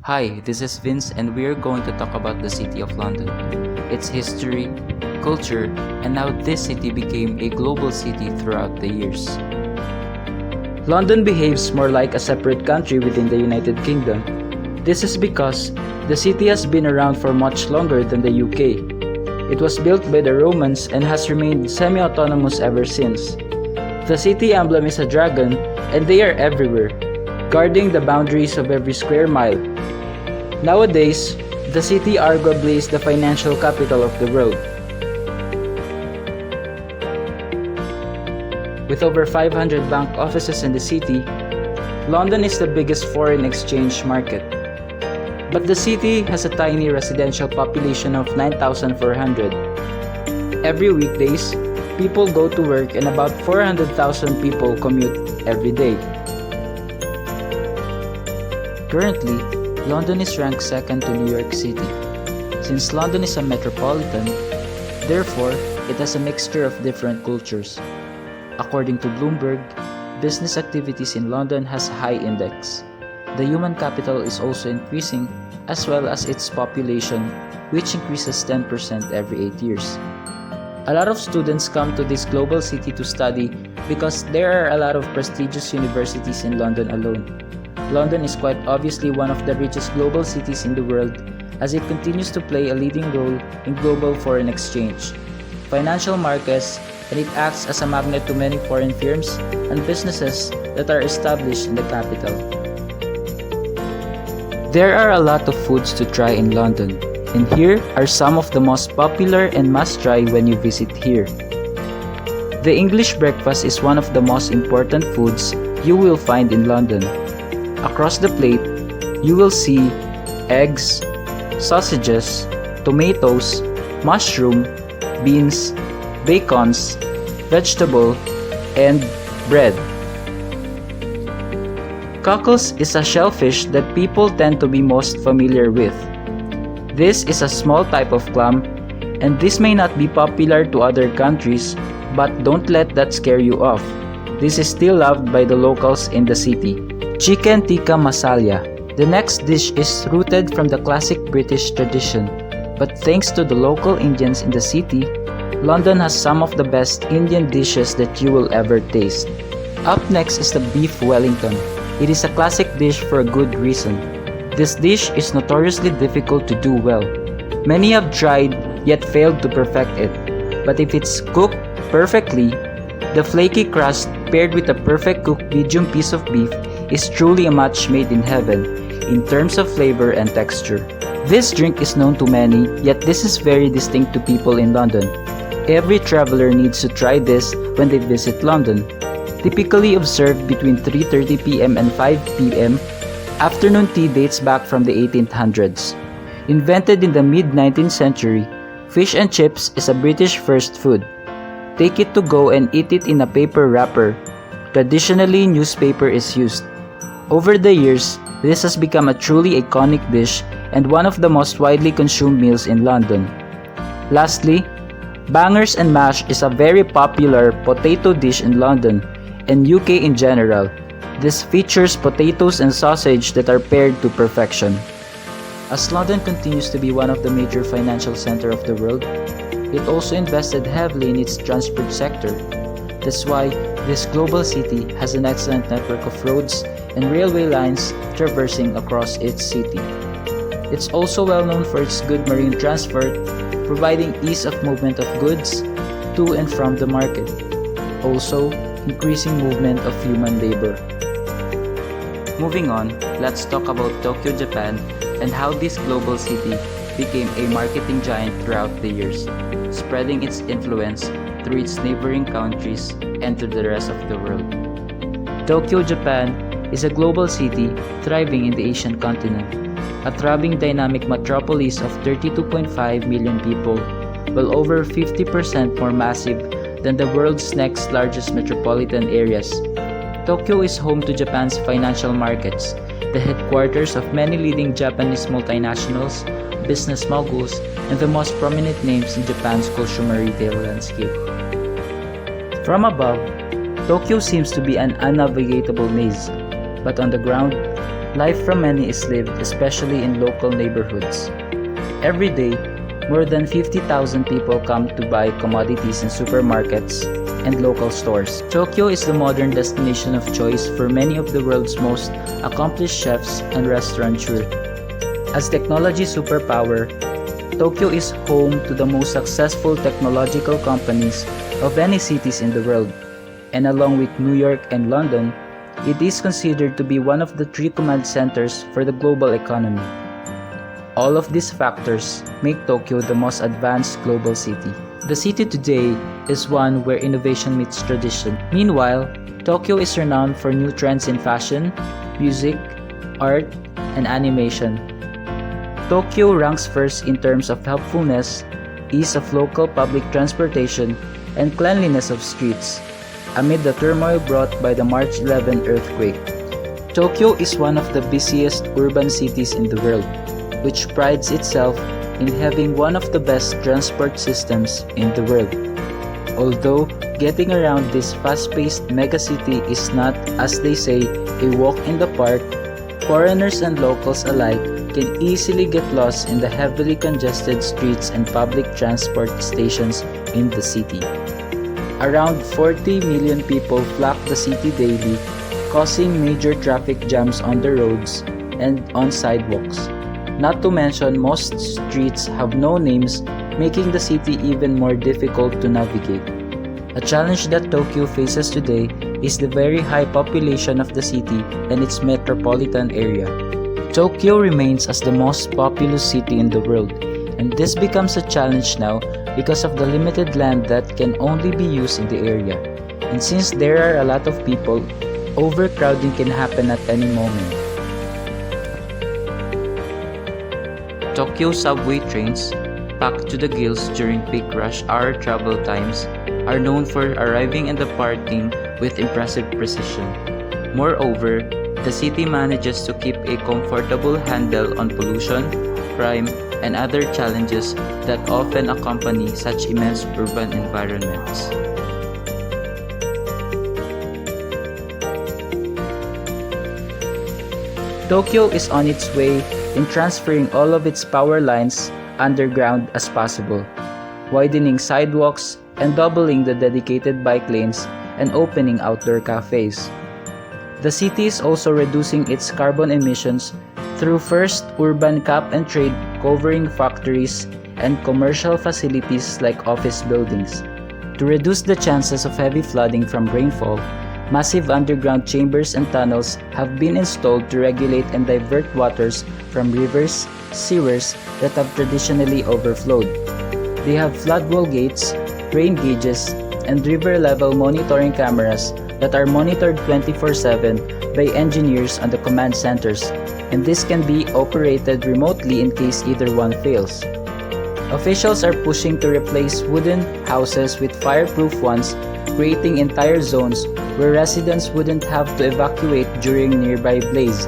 Hi, this is Vince, and we're going to talk about the city of London, its history, culture, and how this city became a global city throughout the years. London behaves more like a separate country within the United Kingdom. This is because the city has been around for much longer than the UK. It was built by the Romans and has remained semi-autonomous ever since. The city emblem is a dragon, and they are everywhere, guarding the boundaries of every square mile. Nowadays, the city arguably is the financial capital of the world. With over 500 bank offices in the city, London is the biggest foreign exchange market. But the city has a tiny residential population of 9,400. Every weekdays, people go to work and about 400,000 people commute every day. Currently, London is ranked second to New York City. Since London is a metropolitan, therefore, it has a mixture of different cultures. According to Bloomberg, business activities in London has a high index. The human capital is also increasing, as well as its population, which increases 10% every 8 years. A lot of students come to this global city to study because there are a lot of prestigious universities in London alone. London is quite obviously one of the richest global cities in the world, as it continues to play a leading role in global foreign exchange, financial markets, and it acts as a magnet to many foreign firms and businesses that are established in the capital. There are a lot of foods to try in London, and here are some of the most popular and must-try when you visit here. The English breakfast is one of the most important foods you will find in London. Across the plate, you will see eggs, sausages, tomatoes, mushroom, beans, bacons, vegetable, and bread. Cockles is a shellfish that people tend to be most familiar with. This is a small type of clam, and this may not be popular to other countries, but don't let that scare you off. This is still loved by the locals in the city. Chicken tikka masala. The next dish is rooted from the classic British tradition, but thanks to the local Indians in the city, London has some of the best Indian dishes that you will ever taste. Up next is the beef Wellington. It is a classic dish for a good reason. This dish is notoriously difficult to do well. Many have tried yet failed to perfect it, but if it's cooked perfectly, the flaky crust paired with a perfect cooked medium piece of beef is truly a match made in heaven in terms of flavor and texture. This drink is known to many, yet this is very distinct to people in London. Every traveler needs to try this when they visit London. Typically observed between 3:30 p.m. and 5 p.m., afternoon tea dates back from the 1800s. Invented in the mid-19th century, fish and chips is a British first food. Take it to go and eat it in a paper wrapper. Traditionally, newspaper is used. Over the years, this has become a truly iconic dish and one of the most widely consumed meals in London. Lastly, bangers and mash is a very popular potato dish in London and UK in general. This features potatoes and sausage that are paired to perfection. As London continues to be one of the major financial centers of the world, it also invested heavily in its transport sector. That's why this global city has an excellent network of roads and railway lines traversing across its city. It's also well known for its good marine transport, providing ease of movement of goods to and from the market. Also, increasing movement of human labor. Moving on, let's talk about Tokyo, Japan, and how this global city became a marketing giant throughout the years, spreading its influence through its neighboring countries and to the rest of the world. Tokyo, Japan is a global city thriving in the Asian continent, a thriving dynamic metropolis of 32.5 million people, while over 50% more massive than the world's next largest metropolitan areas. Tokyo is home to Japan's financial markets, the headquarters of many leading Japanese multinationals, business moguls, and the most prominent names in Japan's consumer retail landscape. From above, Tokyo seems to be an unnavigable maze, but on the ground, life from many is lived, especially in local neighborhoods. Every day, more than 50,000 people come to buy commodities in supermarkets and local stores. Tokyo is the modern destination of choice for many of the world's most accomplished chefs and restaurateurs. As technology superpower, Tokyo is home to the most successful technological companies of any cities in the world, and along with New York and London, it is considered to be one of the three command centers for the global economy. All of these factors make Tokyo the most advanced global city. The city today is one where innovation meets tradition. Meanwhile, Tokyo is renowned for new trends in fashion, music, art, and animation. Tokyo ranks first in terms of helpfulness, ease of local public transportation, and cleanliness of streets, amid the turmoil brought by the March 11 earthquake. Tokyo is one of the busiest urban cities in the world, which prides itself in having one of the best transport systems in the world. Although getting around this fast-paced megacity is not, as they say, a walk in the park, foreigners and locals alike can easily get lost in the heavily congested streets and public transport stations in the city. Around 40 million people flock the city daily, causing major traffic jams on the roads and on sidewalks. Not to mention, most streets have no names, making the city even more difficult to navigate. A challenge that Tokyo faces today is the very high population of the city and its metropolitan area. Tokyo remains as the most populous city in the world, and this becomes a challenge now because of the limited land that can only be used in the area. And since there are a lot of people, overcrowding can happen at any moment. Tokyo subway trains, packed to the gills during peak rush hour travel times, are known for arriving and departing with impressive precision. Moreover, the city manages to keep a comfortable handle on pollution, crime, and other challenges that often accompany such immense urban environments. Tokyo is on its way in transferring all of its power lines underground as possible, widening sidewalks and doubling the dedicated bike lanes and opening outdoor cafes. The city is also reducing its carbon emissions through first urban cap and trade covering factories and commercial facilities like office buildings. To reduce the chances of heavy flooding from rainfall, massive underground chambers and tunnels have been installed to regulate and divert waters from rivers, sewers that have traditionally overflowed. They have flood wall gates, rain gauges, and river level monitoring cameras that are monitored 24/7 by engineers on the command centers, and this can be operated remotely in case either one fails. Officials are pushing to replace wooden houses with fireproof ones, creating entire zones where residents wouldn't have to evacuate during nearby blaze,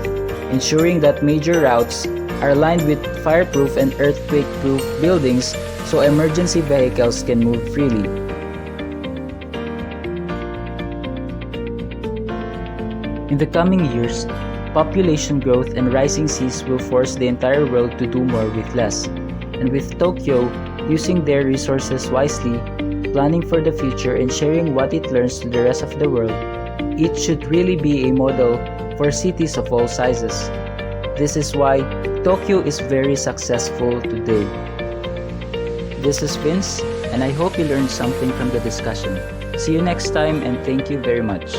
ensuring that major routes are lined with fireproof and earthquake-proof buildings so emergency vehicles can move freely. In the coming years, population growth and rising seas will force the entire world to do more with less. And with Tokyo using their resources wisely, planning for the future and sharing what it learns to the rest of the world, it should really be a model for cities of all sizes. This is why Tokyo is very successful today. This is Vince, and I hope you learned something from the discussion. See you next time, and thank you very much.